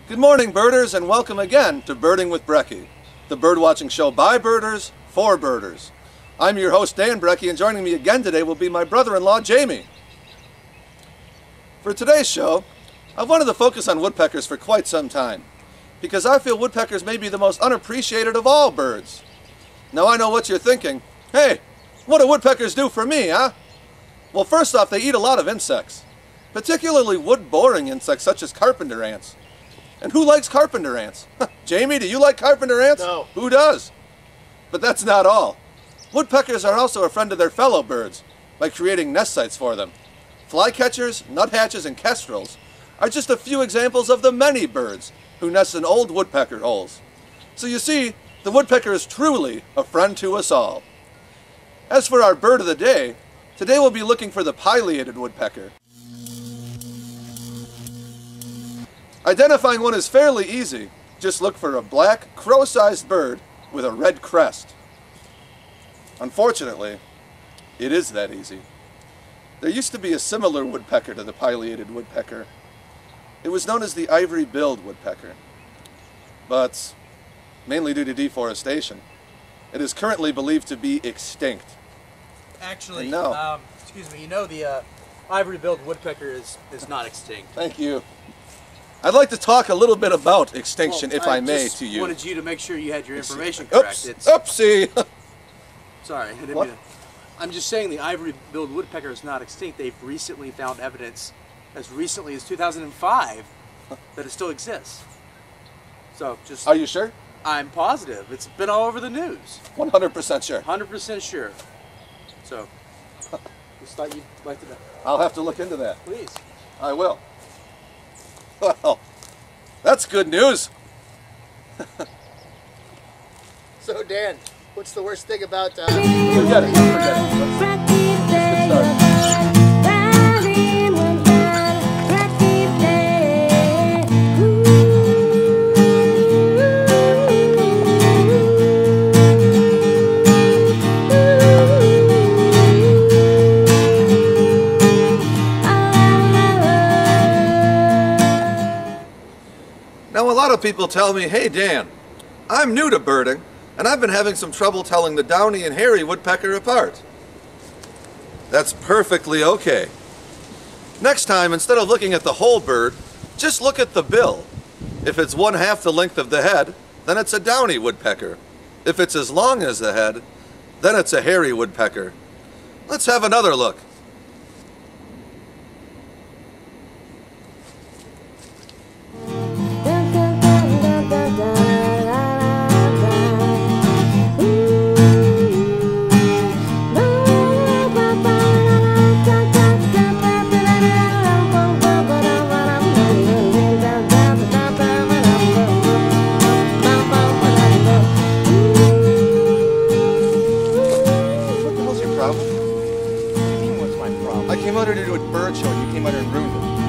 Good morning, birders, and welcome again to Birding with Brekke, the birdwatching show by birders for birders. I'm your host, Dan Brekke, and joining me again today will be my brother-in-law, Jamie. For today's show, I've wanted to focus on woodpeckers for quite some time, because I feel woodpeckers may be the most unappreciated of all birds. Now I know what you're thinking. Hey, what do woodpeckers do for me, huh? Well, first off, they eat a lot of insects, particularly wood-boring insects such as carpenter ants. And who likes carpenter ants? Jamie, do you like carpenter ants? No. Who does? But that's not all. Woodpeckers are also a friend of their fellow birds by creating nest sites for them. Flycatchers, nuthatches, and kestrels are just a few examples of the many birds who nest in old woodpecker holes. So you see, the woodpecker is truly a friend to us all. As for our bird of the day, today we'll be looking for the pileated woodpecker. Identifying one is fairly easy. Just look for a black, crow-sized bird with a red crest. Unfortunately, it is that easy. There used to be a similar woodpecker to the pileated woodpecker. It was known as the ivory-billed woodpecker. But, mainly due to deforestation, it is currently believed to be extinct. Actually, Excuse me, you know the ivory-billed woodpecker is not extinct. Thank you. I'd like to talk a little bit about extinction, if I may, to you. I wanted you to make sure you had your information correct. Oopsie! Sorry, I didn't mean to. I'm just saying the ivory-billed woodpecker is not extinct. They've recently found evidence, as recently as 2005, that it still exists. So just... Are you sure? I'm positive. It's been all over the news. 100% sure. 100% sure. So, just thought you'd like to know. I'll have to look into that. Please. I will. Well, that's good news. So Dan, what's the worst thing about Forget it. Let's get started. Now, a lot of people tell me, hey Dan, I'm new to birding, and I've been having some trouble telling the downy and hairy woodpecker apart. That's perfectly okay. Next time, instead of looking at the whole bird, just look at the bill. If it's 1/2 the length of the head, then it's a downy woodpecker. If it's as long as the head, then it's a hairy woodpecker. Let's have another look.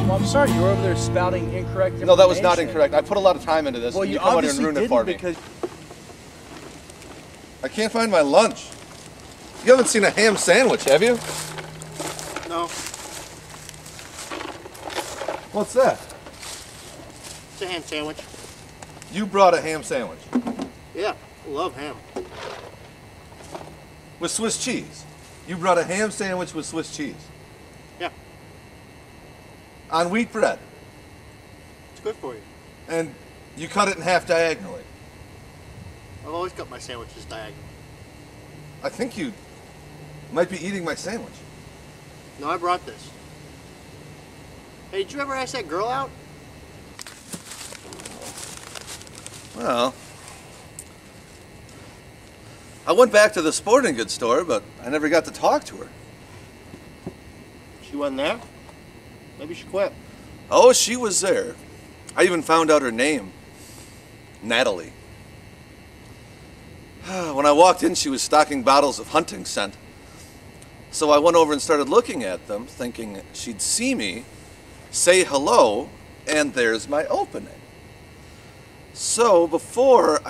I'm sorry, you were over there spouting incorrect information. No, that was not incorrect. I put a lot of time into this. Well, and you come out obviously and ruin it didn't for me. because... I can't find my lunch. You haven't seen a ham sandwich, have you? No. What's that? It's a ham sandwich. You brought a ham sandwich. Yeah, I love ham. With Swiss cheese. You brought a ham sandwich with Swiss cheese. Yeah. On wheat bread. It's good for you. And you cut it in half diagonally. I've always cut my sandwiches diagonal. I think you might be eating my sandwich. No, I brought this. Hey, did you ever ask that girl out? Well, I went back to the sporting goods store, but I never got to talk to her. She wasn't there? Maybe she quit. Oh, she was there. I even found out her name. Natalie. When I walked in, she was stocking bottles of hunting scent. So I went over and started looking at them, thinking she'd see me, say hello, and there's my opening. So before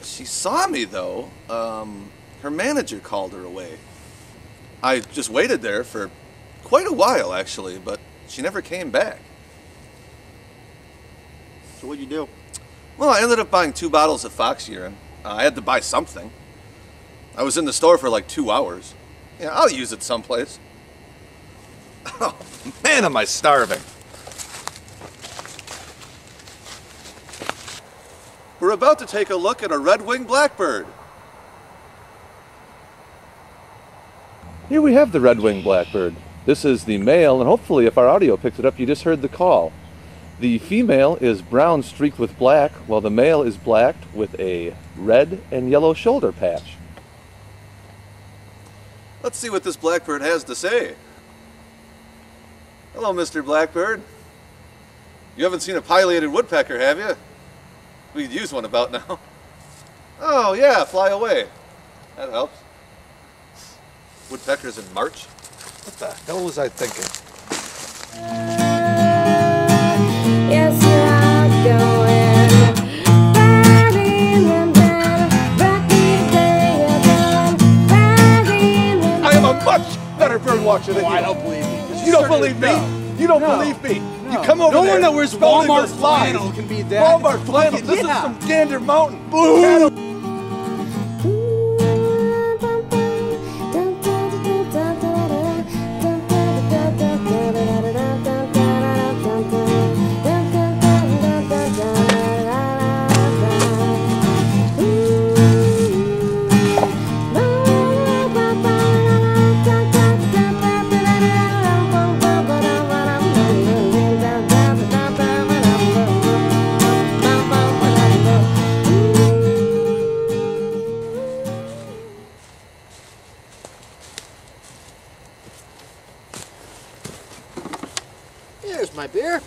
she saw me though, her manager called her away. I just waited there for quite a while actually, but she never came back. So what'd you do? Well, I ended up buying 2 bottles of fox urine. I had to buy something. I was in the store for like 2 hours. Yeah, I'll use it someplace. Oh, man, am I starving. We're about to take a look at a red-winged blackbird. Here we have the red-winged blackbird. This is the male, and hopefully if our audio picks it up, you just heard the call. The female is brown streaked with black, while the male is blacked with a red and yellow shoulder patch. Let's see what this blackbird has to say. Hello, Mr. Blackbird. You haven't seen a pileated woodpecker, have you? We could use one about now. Oh, yeah, fly away. That helps. Woodpeckers in March? What the hell was I thinking? Yes, you are going I am a much better bird watcher than you. I don't believe you. You don't believe me? You don't believe me? You come over no there. one that wears spelling Walmart those lies. flannel can be that. Walmart flannel. This Yeah. is from Gander Mountain. Boo! Here's my beer.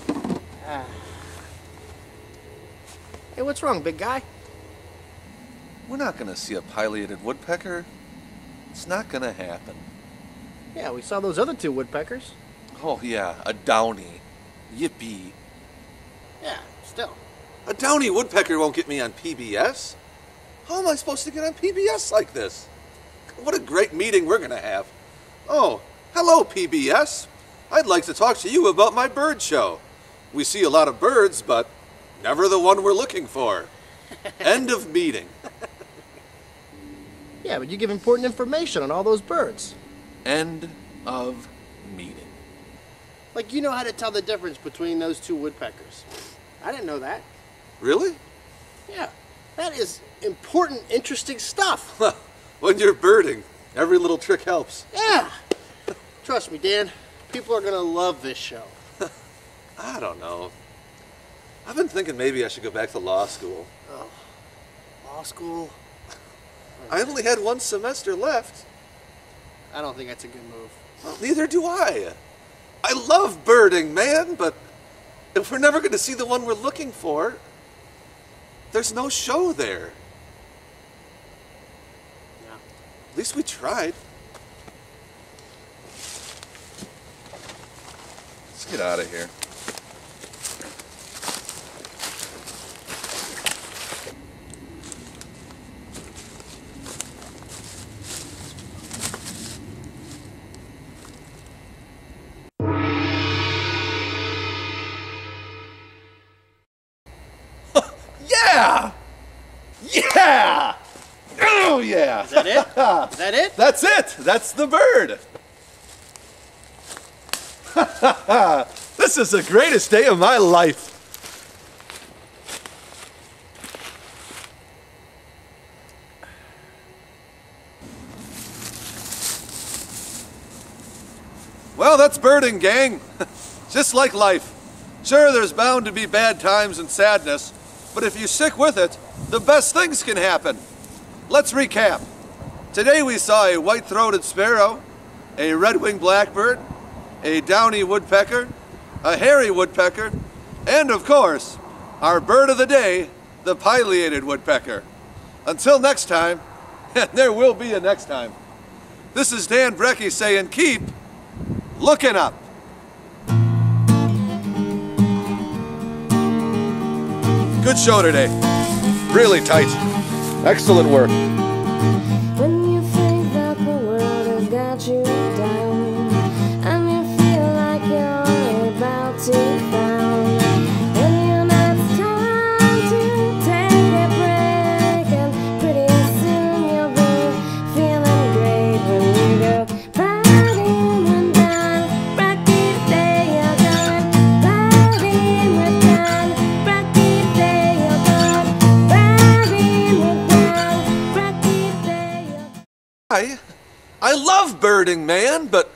Hey, what's wrong, big guy? We're not going to see a pileated woodpecker. It's not going to happen. Yeah, we saw those other 2 woodpeckers. Oh, yeah, a downy. Yippee. Yeah, still. A downy woodpecker won't get me on PBS. How am I supposed to get on PBS like this? What a great meeting we're going to have. Oh, hello, PBS. I'd like to talk to you about my bird show. We see a lot of birds, but never the one we're looking for. End of meeting. Yeah, but you give important information on all those birds. End of meeting. Like, you know how to tell the difference between those 2 woodpeckers. I didn't know that. Really? Yeah, that is important, interesting stuff. When you're birding, every little trick helps. Yeah. Trust me, Dan. People are going to love this show. I don't know. I've been thinking maybe I should go back to law school. Oh, law school? I only had 1 semester left. I don't think that's a good move. Well, neither do I. I love birding, man, but if we're never going to see the one we're looking for, there's no show there. Yeah. At least we tried. Let's get out of here. Yeah! Yeah! Oh, yeah! Is that it? Is that it? That's it! That's the bird! This is the greatest day of my life! Well, that's birding, gang. Just like life. Sure, there's bound to be bad times and sadness, but if you stick with it, the best things can happen. Let's recap. Today we saw a white-throated sparrow, a red-winged blackbird, a downy woodpecker, a hairy woodpecker, and of course, our bird of the day, the pileated woodpecker. Until next time, and there will be a next time, this is Dan Brekke saying keep looking up. Good show today. Really tight. Excellent work. When you think that the world has got you down, and you feel like you're about to drown, and you're not tired. love birding, man, but